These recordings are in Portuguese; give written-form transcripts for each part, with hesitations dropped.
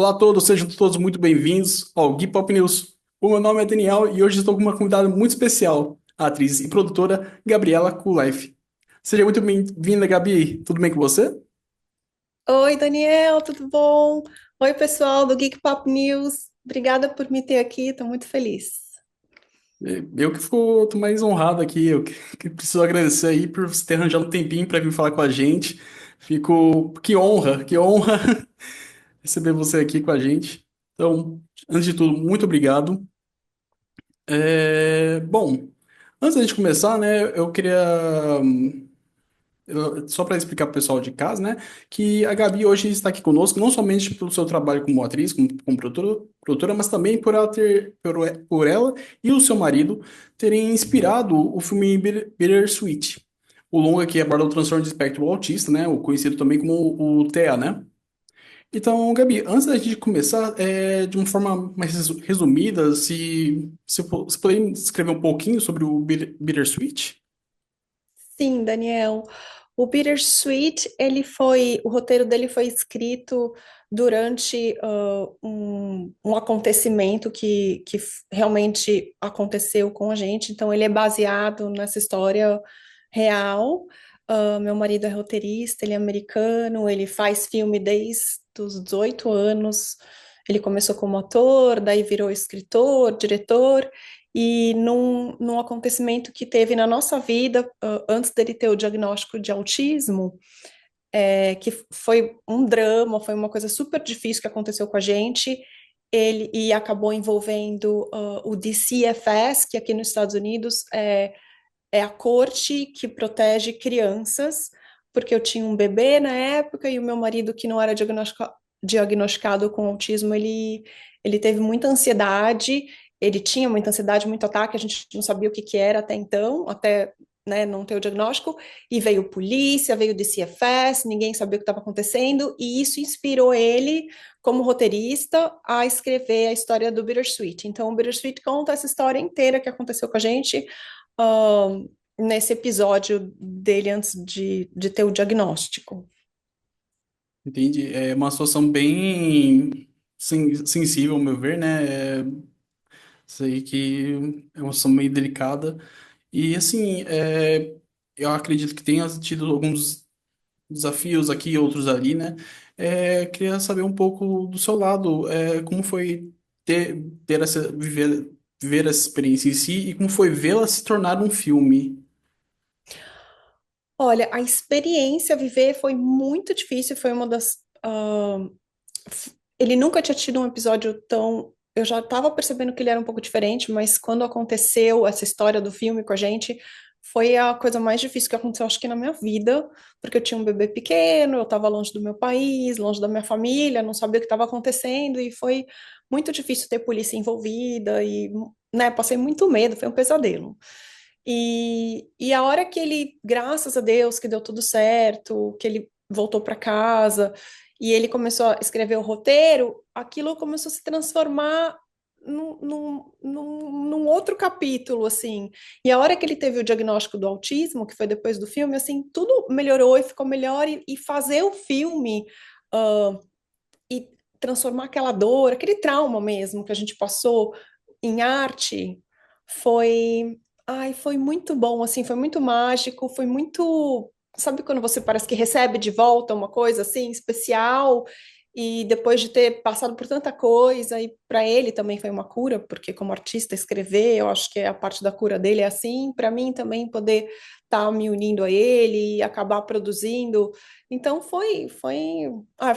Olá a todos, sejam todos muito bem-vindos ao Gui Pop News. O meu nome é Daniel e hoje estou com uma convidada muito especial, a atriz e produtora Gabriela Kulife. Seja muito bem-vinda, Gabi. Tudo bem com você? Oi, Daniel, tudo bom? Oi, pessoal do Geek Pop News. Obrigada por me ter aqui, estou muito feliz. Eu que fico tô mais honrado aqui, que preciso agradecer aí por você ter arranjado um tempinho para vir falar com a gente. Fico, que honra receber você aqui com a gente. Então, antes de tudo, muito obrigado. Bom, antes da gente começar, né, eu queria só para explicar para o pessoal de casa, né, que a Gabi hoje está aqui conosco, não somente pelo seu trabalho como atriz, como produtora, mas também por ela por ela e o seu marido terem inspirado o filme Bittersweet, o longa que aborda o transtorno de espectro autista, né, o conhecido também como o TEA, né? Então, Gabi, antes da gente começar, de uma forma mais resumida, se poderia me descrever um pouquinho sobre o Bittersweet? Sim, Daniel. O Bittersweet, o roteiro dele foi escrito durante um acontecimento que realmente aconteceu com a gente. Então, ele é baseado nessa história real. Meu marido é roteirista, ele é americano, ele faz filme desde os 18 anos. Ele começou como ator, daí virou escritor, diretor. E num acontecimento que teve na nossa vida, antes dele ter o diagnóstico de autismo, que foi um drama, foi uma coisa super difícil que aconteceu com a gente, e acabou envolvendo o DCFS, que aqui nos Estados Unidos é a corte que protege crianças, porque eu tinha um bebê na época e o meu marido, que não era diagnosticado com autismo, ele teve muita ansiedade, ele tinha muita ansiedade, muito ataque, a gente não sabia o que que era até então, até né, não ter o diagnóstico, e veio polícia, veio DCFS, ninguém sabia o que estava acontecendo, e isso inspirou ele, como roteirista, a escrever a história do Bittersweet. Então, o Bittersweet conta essa história inteira que aconteceu com a gente, ahn, nesse episódio dele antes de ter o diagnóstico. Entendi. É uma situação bem sensível, ao meu ver, né? Sei que é uma situação meio delicada. E, assim, eu acredito que tenha tido alguns desafios aqui, outros ali, né? Queria saber um pouco do seu lado, como foi viver essa experiência em si e como foi vê-la se tornar um filme. Olha, a experiência viver foi muito difícil, foi uma das. Ele nunca tinha tido um episódio tão. Eu já estava percebendo que ele era um pouco diferente, mas quando aconteceu essa história do filme com a gente, foi a coisa mais difícil que aconteceu, acho que na minha vida, porque eu tinha um bebê pequeno, eu estava longe do meu país, longe da minha família, não sabia o que estava acontecendo, e foi muito difícil ter polícia envolvida, e, né, passei muito medo, foi um pesadelo. E a hora que ele, graças a Deus, que deu tudo certo, que ele voltou para casa e ele começou a escrever o roteiro, aquilo começou a se transformar num outro capítulo, assim. E a hora que ele teve o diagnóstico do autismo, que foi depois do filme, assim, tudo melhorou e ficou melhor. E fazer o filme, ah, e transformar aquela dor, aquele trauma mesmo que a gente passou em arte, foi, foi muito bom, assim, foi muito mágico, foi muito, sabe quando você parece que recebe de volta uma coisa assim especial e depois de ter passado por tanta coisa e para ele também foi uma cura, porque como artista escrever, eu acho que a parte da cura dele é assim, para mim também poder estar me unindo a ele e acabar produzindo então foi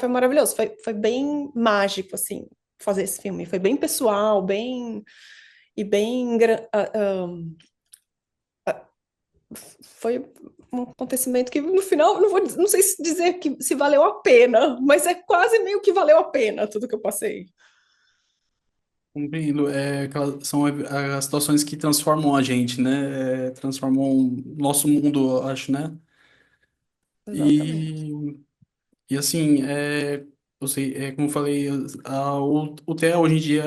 maravilhoso, foi bem mágico, assim, fazer esse filme. Foi bem pessoal, e bem, foi um acontecimento que no final, não sei se dizer que se valeu a pena, mas é quase meio que valeu a pena tudo que eu passei. Compreendo. São as situações que transformam a gente, né? Transformam o nosso mundo, eu acho, né? Exatamente. E, e assim, eu sei, como eu falei, o TEA hoje em dia,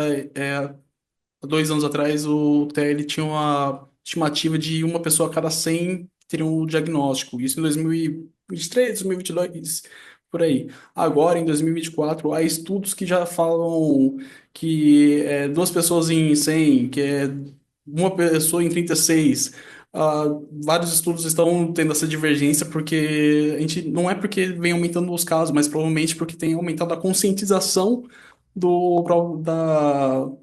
há 2 anos atrás, o TEA ele tinha uma estimativa de uma pessoa a cada 100 teria um diagnóstico. Isso em 2023, 2022. por aí. Agora, em 2024, há estudos que já falam que duas pessoas em 100, que é uma pessoa em 36. Ah, vários estudos estão tendo essa divergência porque a gente não é porque vem aumentando os casos, mas provavelmente porque tem aumentado a conscientização do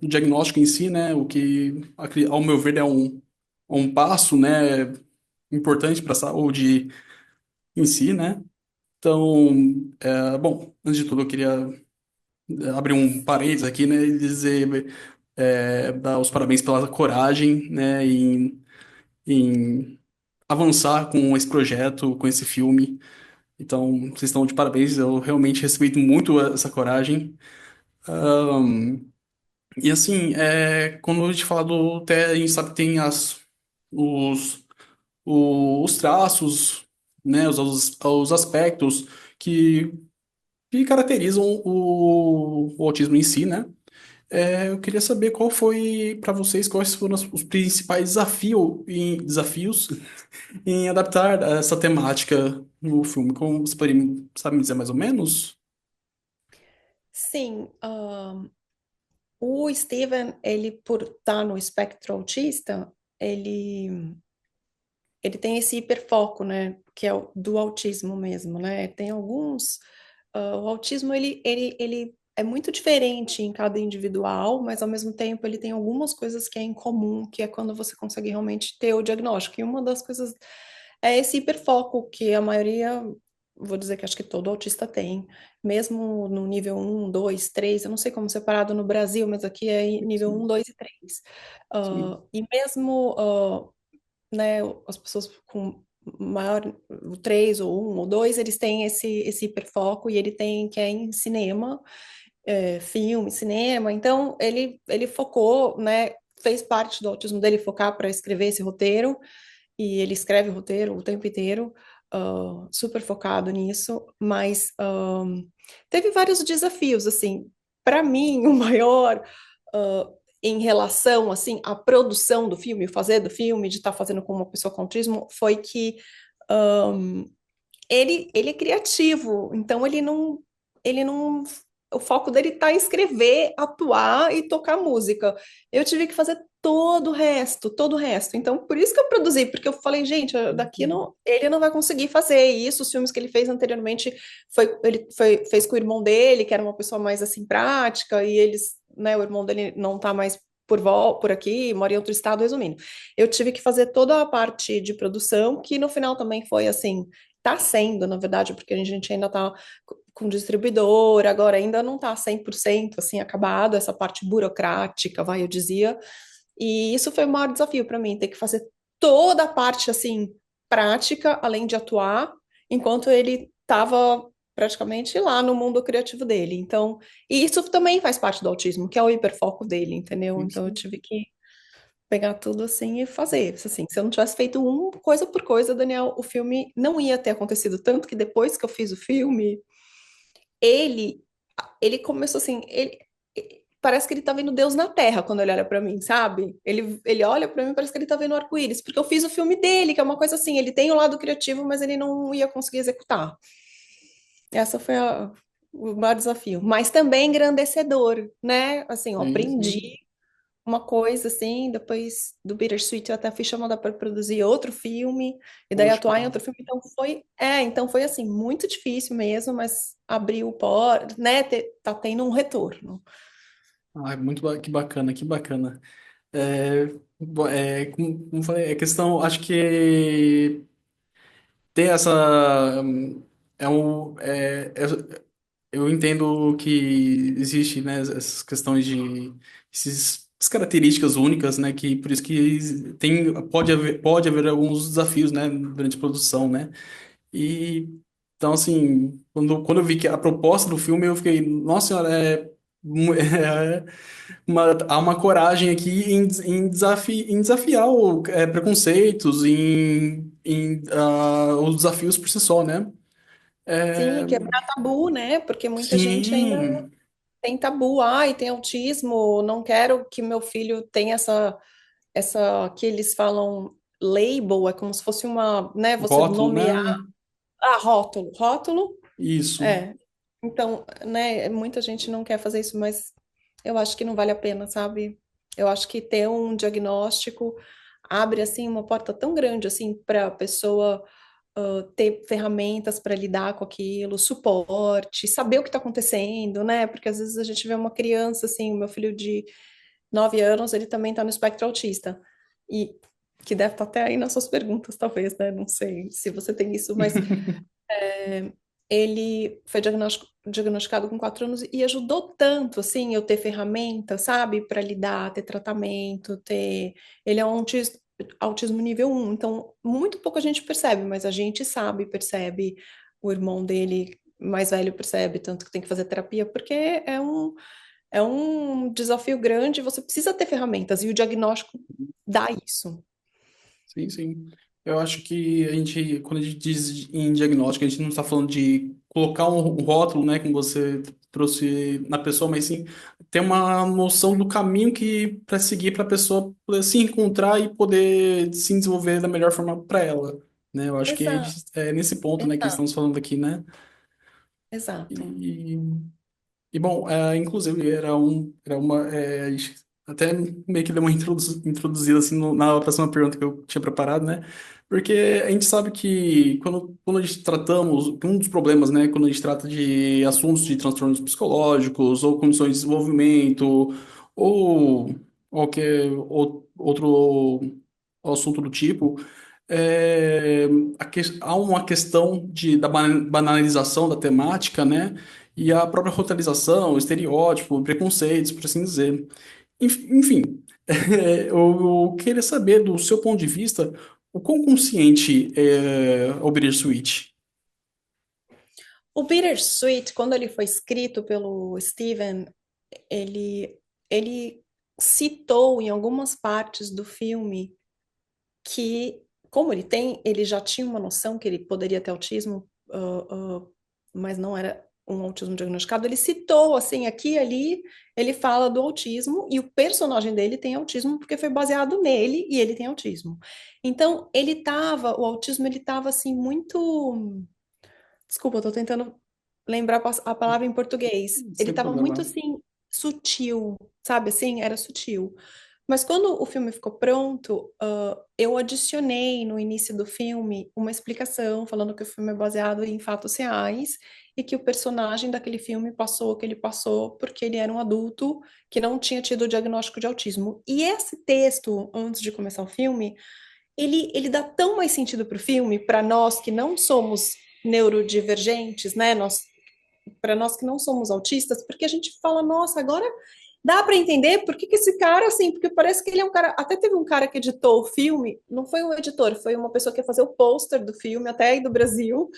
diagnóstico em si, né? O que, ao meu ver, é um passo, né, importante para a saúde em si, né? Então, bom, antes de tudo, eu queria abrir um parênteses aqui, né, e dizer, dar os parabéns pela coragem, né, em avançar com esse projeto, com esse filme. Então, vocês estão de parabéns, eu realmente respeito muito essa coragem. Ahn, e assim, quando a gente fala do TEA, a gente sabe que tem os, os traços, né, os aspectos que caracterizam o autismo em si, né? Eu queria saber qual foi, para vocês, quais foram os principais desafios em adaptar essa temática no filme. Como você poderia, sabe me dizer mais ou menos? Sim, o Steven, ele por estar no espectro autista, ele, ele tem esse hiperfoco, né, que é o do autismo mesmo, né? Tem alguns, o autismo, ele é muito diferente em cada individual, mas ao mesmo tempo ele tem algumas coisas que é em comum, que é quando você consegue realmente ter o diagnóstico. E uma das coisas é esse hiperfoco que a maioria, vou dizer que acho que todo autista tem, mesmo no nível um 2 3 eu não sei como separado no Brasil, mas aqui é em nível um Sim, 2 e 3. sim. E mesmo, né, as pessoas com maior, o 3 ou um ou 2 eles têm esse hiperfoco e ele tem que é em cinema, filme, cinema, então ele focou, né, fez parte do autismo dele focar para escrever esse roteiro, e ele escreve o roteiro o tempo inteiro, super focado nisso, mas teve vários desafios, assim, para mim, o maior, ah, em relação, assim, à produção do filme, o fazer do filme, de estar fazendo com uma pessoa com autismo, foi que ele é criativo, então ele não, o foco dele tá em escrever, atuar e tocar música. Eu tive que fazer todo o resto, todo o resto. Então, por isso que eu produzi, porque eu falei, gente, daqui não, ele não vai conseguir fazer isso. Os filmes que ele fez anteriormente fez com o irmão dele, que era uma pessoa mais assim prática, e eles, né, o irmão dele não tá mais por aqui, mora em outro estado, resumindo. Eu tive que fazer toda a parte de produção, que no final também foi assim, tá sendo, na verdade, porque a gente ainda tá com distribuidor, agora ainda não tá 100% assim acabado essa parte burocrática, vai, eu dizia. E isso foi o maior desafio para mim, ter que fazer toda a parte assim prática, além de atuar, enquanto ele estava praticamente lá no mundo criativo dele. Então, e isso também faz parte do autismo, que é o hiperfoco dele, entendeu? Então eu Sim. tive que pegar tudo assim e fazer. Assim, se eu não tivesse feito um coisa por coisa, Daniel, o filme não ia ter acontecido. Tanto que depois que eu fiz o filme, ele, ele começou assim, parece que ele tá vendo Deus na Terra quando ele olha pra mim, sabe? Ele olha pra mim, parece que ele tá vendo o arco-íris, porque eu fiz o filme dele, que é uma coisa assim, ele tem o lado criativo, mas ele não ia conseguir executar. Essa foi o maior desafio, mas também engrandecedor, né? Assim, eu Sim, aprendi sim. uma coisa assim, depois do Bittersweet eu até fui chamada para produzir outro filme e daí Poxa, atuar em outro filme, então foi assim muito difícil mesmo, mas abriu o por, né, tá tendo um retorno. muito que bacana, que bacana. Como eu falei, é questão, acho que ter essa. É um, é, é- eu entendo que existe, né, essas questões de essas características únicas, né, que por isso que pode haver alguns desafios, né, durante a produção, né? E então assim, quando eu vi que a proposta do filme, eu fiquei, nossa senhora, há uma coragem aqui em desafiar preconceitos, os desafios por si só, né? Sim, É, quebrar tabu, né? Porque muita gente ainda sim, tem tabu, ai, tem autismo, não quero que meu filho tenha essa que eles falam label, é como se fosse uma, né, você rótulo, nomear, né? rótulo. Isso. É. Então, né, muita gente não quer fazer isso, mas eu acho que não vale a pena, sabe? Eu acho que ter um diagnóstico abre assim uma porta tão grande assim para a pessoa ter ferramentas para lidar com aquilo, suporte, saber o que está acontecendo, né? Porque às vezes a gente vê uma criança assim, o meu filho de 9 anos, ele também está no espectro autista e que deve estar até aí nas suas perguntas, talvez, né? Não sei se você tem isso, mas ele foi diagnosticado com 4 anos e ajudou tanto, assim, eu ter ferramenta, sabe, para lidar, ter tratamento, ter. Ele é um autismo nível 1, então muito pouco a gente percebe, mas a gente sabe, percebe, o irmão dele mais velho percebe, tanto que tem que fazer terapia, porque é um desafio grande, você precisa ter ferramentas, e o diagnóstico dá isso. Sim, sim. Eu acho que a gente, quando a gente diz em diagnóstico, a gente não está falando de colocar um rótulo, né, como você trouxe na pessoa, mas sim ter uma noção do caminho que para seguir para a pessoa poder se encontrar e poder se desenvolver da melhor forma para ela, né? Eu acho que a Exato, gente, é nesse ponto, né, que exato, estamos falando aqui, né? exato. E e bom, inclusive era uma, a gente até meio que deu uma introduzida assim na próxima pergunta que eu tinha preparado, né? Porque a gente sabe que quando a gente tratamos, um dos problemas, né, quando a gente trata de assuntos de transtornos psicológicos ou condições de desenvolvimento ou qualquer outro assunto do tipo, é, há uma questão da banalização da temática, né? E a própria rotarização, estereótipo, preconceitos, por assim dizer. Enfim, eu queria saber, do seu ponto de vista, o quão consciente é o Bittersweet? O Bittersweet, quando ele foi escrito pelo Steven, ele citou em algumas partes do filme que, como ele já tinha uma noção que ele poderia ter autismo, mas não era um autismo diagnosticado. Ele citou, assim, aqui e ali, ele fala do autismo e o personagem dele tem autismo porque foi baseado nele e ele tem autismo. Então, o autismo, ele estava, assim, muito. Desculpa, eu tô tentando lembrar a palavra em português. Ele Sem estava muito problema. assim, sutil, sabe assim? Era sutil. Mas quando o filme ficou pronto, eu adicionei no início do filme uma explicação falando que o filme é baseado em fatos reais e que o personagem daquele filme passou o que ele passou porque ele era um adulto que não tinha tido o diagnóstico de autismo. E esse texto, antes de começar o filme, ele dá tão mais sentido para o filme, para nós que não somos neurodivergentes, né? Para nós que não somos autistas, porque a gente fala, nossa, agora dá para entender por que esse cara, assim, porque parece que ele é um cara. Até teve um cara que editou o filme, não foi um editor, foi uma pessoa que ia fazer o pôster do filme, até aí do Brasil.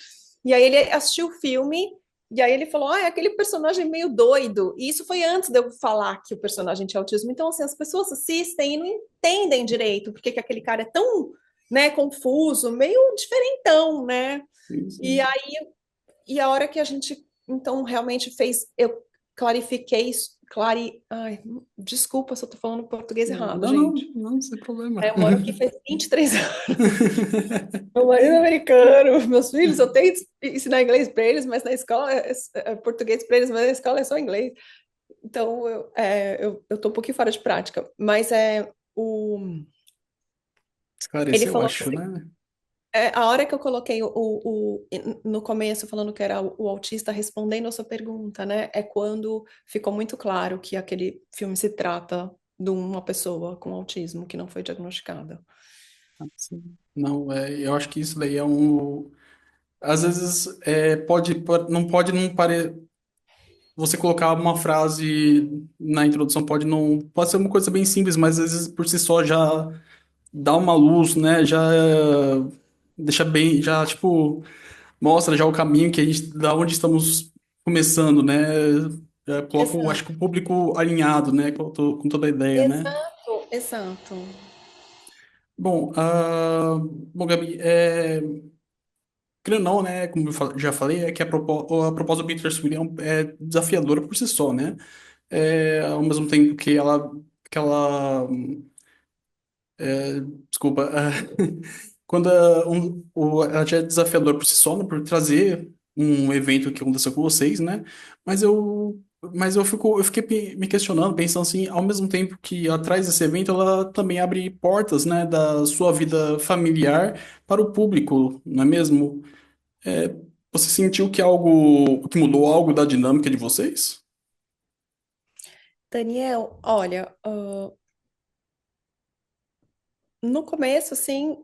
E aí ele assistiu o filme. E aí ele falou, é aquele personagem meio doido. E isso foi antes de eu falar que o personagem tinha autismo. Então, assim, as pessoas assistem e não entendem direito porque que aquele cara é tão, né, confuso, meio diferentão, né? Sim, E sim. aí e a hora que a gente, então, realmente fez, eu clarifiquei, ai, desculpa se eu tô falando português errado, Não, não, gente. não, sem problema. É, eu moro aqui faz 23 anos. Meu marido é americano, meus filhos, eu tento ensinar inglês para eles, mas na escola é português para eles, mas na escola é só inglês. Então, eu tô um pouquinho fora de prática. Mas ele Esclareceu, eu falou acho, né? a hora que eu coloquei no começo, falando que era o autista respondendo a sua pergunta, né? É quando ficou muito claro que aquele filme se trata de uma pessoa com autismo que não foi diagnosticada. Sim. Não, eu acho que isso daí é às vezes não pode não pare, você colocar uma frase na introdução pode ser uma coisa bem simples, mas às vezes por si só já dá uma luz, né? Já deixa bem, já tipo mostra já o caminho que a gente, da onde estamos começando, né? Já coloca, acho que Exato, o público alinhado, né? Com toda a ideia, né? exato, exato. Bom, bom, Gabi, querendo ou não, né? Como eu já falei, é que a proposta do Bittersweet é desafiadora por si só, né? Ao mesmo tempo que ela, desculpa, quando ela já é desafiadora por si só, né, por trazer um evento que aconteceu com vocês, né? Eu fiquei me questionando, pensando assim, ao mesmo tempo que atrás desse evento ela também abre portas, né, da sua vida familiar para o público, não é mesmo? É, você sentiu que mudou algo da dinâmica de vocês? Daniel, olha, no começo, assim,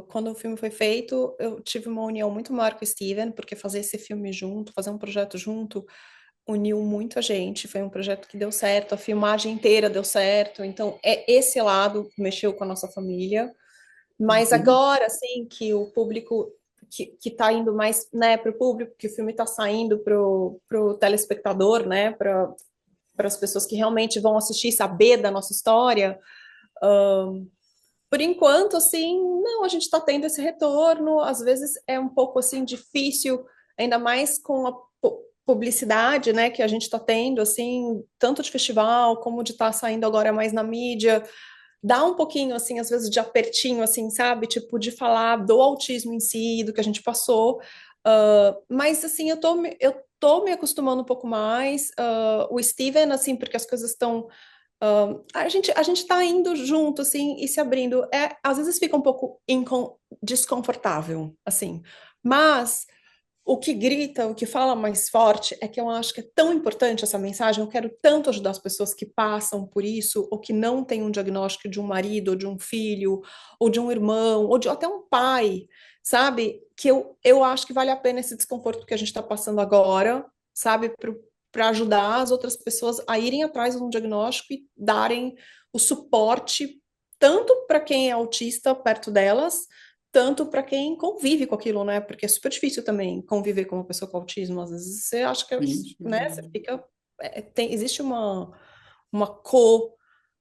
quando o filme foi feito, eu tive uma união muito maior com o Steven, porque fazer esse filme junto, fazer um projeto junto, uniu muito a gente. Foi um projeto que deu certo, a filmagem inteira deu certo. Então, é esse lado que mexeu com a nossa família. Mas Uhum. agora, assim, que o público que tá indo mais, né, para o público, que o filme está saindo pro telespectador, né, para as pessoas que realmente vão assistir, saber da nossa história. Por enquanto, assim, não, a gente está tendo esse retorno. Às vezes é um pouco assim difícil, ainda mais com a publicidade, né, que a gente está tendo, assim, tanto de festival como de estar saindo agora mais na mídia. Dá um pouquinho, assim, às vezes de apertinho, assim, sabe? Tipo, de falar do autismo em si, do que a gente passou. Mas, assim, eu tô me acostumando um pouco mais. O Steven, assim, porque as coisas estão a gente tá indo junto, assim, e se abrindo. Às vezes fica um pouco desconfortável, assim. Mas o que grita, o que fala mais forte é que eu acho que é tão importante essa mensagem. Eu quero tanto ajudar as pessoas que passam por isso, ou que não têm um diagnóstico de um marido, ou de um filho, ou de um irmão, ou de até um pai, sabe? Que eu acho que vale a pena esse desconforto que a gente está passando agora, sabe? Para ajudar as outras pessoas a irem atrás de um diagnóstico e darem o suporte, tanto para quem é autista perto delas, tanto para quem convive com aquilo, né? Porque é super difícil também conviver com uma pessoa com autismo. Às vezes você acha que, Sim, né? Você sim. fica. Existe uma co,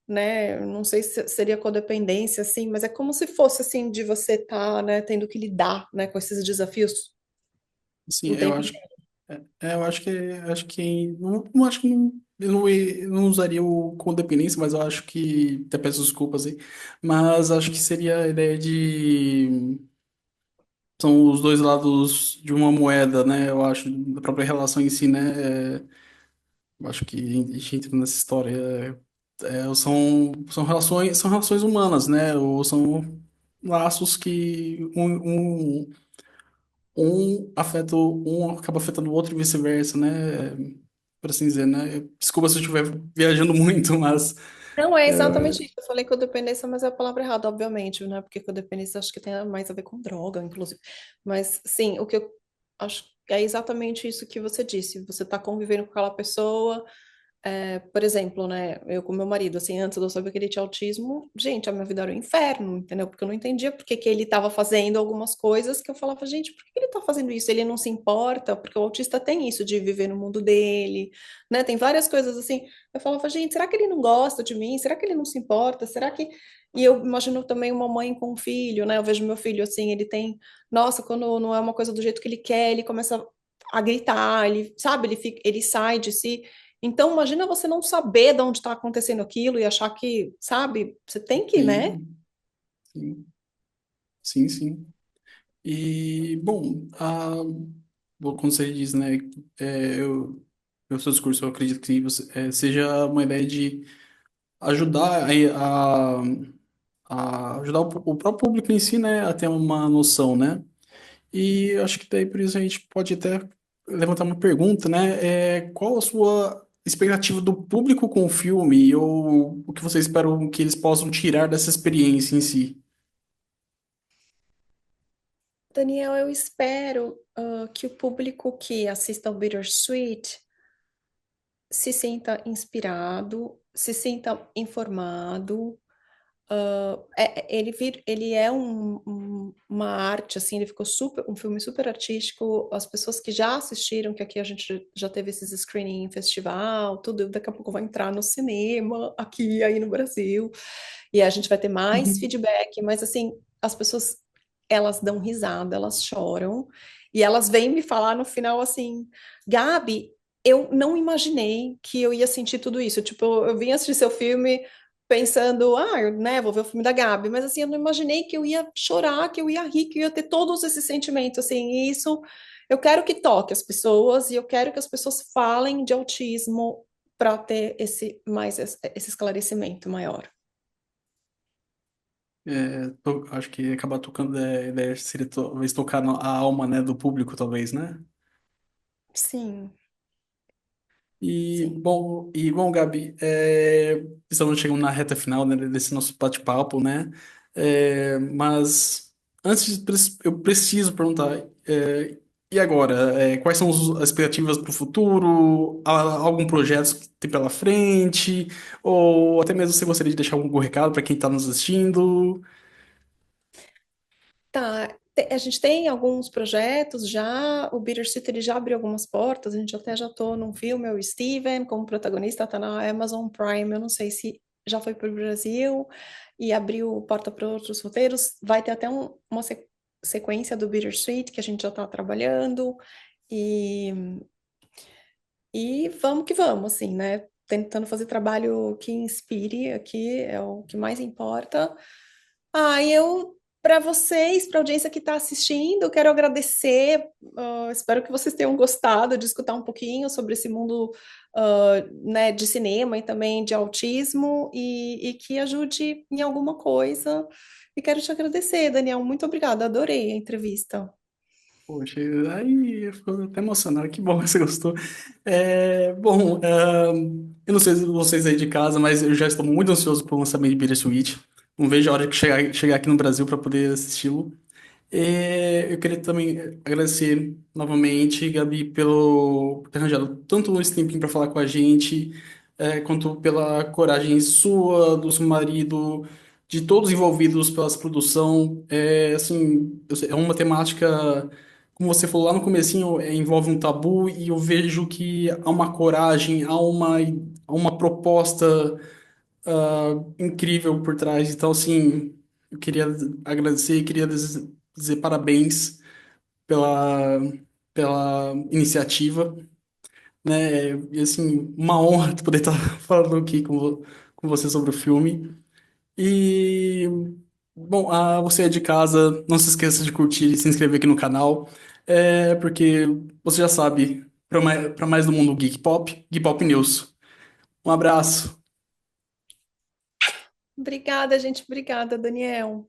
né? Não sei se seria codependência, assim, mas é como se fosse assim de você estar, né, tendo que lidar, né, com esses desafios Sim, o eu tempo acho, inteiro. eu acho que não acho que eu não usaria o com dependência, mas eu acho que até peço desculpas aí, mas acho que seria a ideia de são os dois lados de uma moeda, né? Eu acho da própria relação em si, né? Eu acho que a gente entra nessa história. São relações humanas, né? Ou são laços que um afeta, um acaba afetando o outro e vice-versa, né? Por assim dizer, né? Desculpa se eu estiver viajando muito, mas Não, é é, exatamente isso. Eu falei codependência, mas é a palavra errada, obviamente, né? Porque codependência acho que tem mais a ver com droga, inclusive. Mas, sim, o que eu acho que é exatamente isso que você disse. Você está convivendo com aquela pessoa. Por exemplo, né, eu com meu marido, assim, antes de eu saber que ele tinha autismo, gente, a minha vida era um inferno, entendeu? Porque eu não entendia por que que ele estava fazendo algumas coisas que eu falava, gente, por que ele está fazendo isso? Ele não se importa, porque o autista tem isso de viver no mundo dele, né? Tem várias coisas assim. Eu falava, gente, será que ele não gosta de mim? Será que ele não se importa? Será que. E eu imagino também uma mãe com um filho, né? Eu vejo meu filho assim, ele tem, nossa, quando não é uma coisa do jeito que ele quer, ele começa a gritar, ele, sabe, ele sai de si. Então, imagina você não saber de onde está acontecendo aquilo e achar que, sabe, você tem que, né? sim, sim, sim, sim. E, bom, como você diz, né? O seu discurso, eu acredito que seja uma ideia de ajudar a ajudar o próprio público em si, né, a ter uma noção, né? E eu acho que daí por isso a gente pode até levantar uma pergunta, né? Qual a sua expectativa do público com o filme ou o que vocês esperam que eles possam tirar dessa experiência em si? Daniel, eu espero que o público que assista ao Bittersweet se sinta inspirado, se sinta informado. Ele é uma arte, assim, ele ficou um filme super artístico. As pessoas que já assistiram, que aqui a gente já teve esses screening em festival, tudo, daqui a pouco vai entrar no cinema, aqui aí no Brasil, e a gente vai ter mais Uhum. feedback, mas assim, as pessoas, elas dão risada, elas choram, e elas vêm me falar no final assim, Gabi, eu não imaginei que eu ia sentir tudo isso. Tipo, eu vim assistir seu filme. pensando, né, vou ver o filme da Gabi, mas assim, eu não imaginei que eu ia chorar, que eu ia rir, que eu ia ter todos esses sentimentos, assim, e isso eu quero que toque as pessoas e eu quero que as pessoas falem de autismo para ter esse esclarecimento maior. Acho que acabar tocando ideia seria talvez tocar a alma, né, do público, talvez, né? Sim, E sim. bom, Gabi, estamos chegando na reta final, né, desse nosso bate-papo, né? Mas antes eu preciso perguntar, e agora? Quais são as expectativas para o futuro? Há algum projeto que tem pela frente? Ou até mesmo você gostaria de deixar algum recado para quem está nos assistindo? Tá, a gente tem alguns projetos já, o Bittersweet ele já abriu algumas portas, a gente até já tô num filme, o Steven como protagonista, tá na Amazon Prime, eu não sei se já foi para o Brasil e abriu porta para outros roteiros, vai ter até uma sequência do Bittersweet que a gente já está trabalhando e, e vamos que vamos, assim, né? Tentando fazer trabalho que inspire aqui, é o que mais importa. Ah, para vocês, para a audiência que está assistindo, eu quero agradecer. Espero que vocês tenham gostado de escutar um pouquinho sobre esse mundo, né, de cinema e também de autismo e que ajude em alguma coisa. E quero te agradecer, Daniel. Muito obrigada, adorei a entrevista. Poxa, aí eu fico até emocionado. Que bom que você gostou. Eu não sei se vocês aí de casa, mas eu já estou muito ansioso pelo lançamento de Bittersweet. Não vejo a hora de chegar aqui no Brasil para poder assisti-lo. Eu queria também agradecer novamente, Gabi, por ter arranjado tanto esse tempinho para falar com a gente, quanto pela coragem sua, do seu marido, de todos envolvidos pela essa produção. Assim, é uma temática, como você falou lá no comecinho, envolve um tabu e eu vejo que há uma coragem, há uma proposta incrível por trás. Então, assim, eu queria agradecer, queria dizer parabéns pela, pela iniciativa, né? E, assim, uma honra poder estar falando aqui com você sobre o filme. E, bom, você é de casa, não se esqueça de curtir e se inscrever aqui no canal, porque você já sabe, para mais do mundo Geek Pop News. Um abraço. Obrigada, gente. Obrigada, Daniel.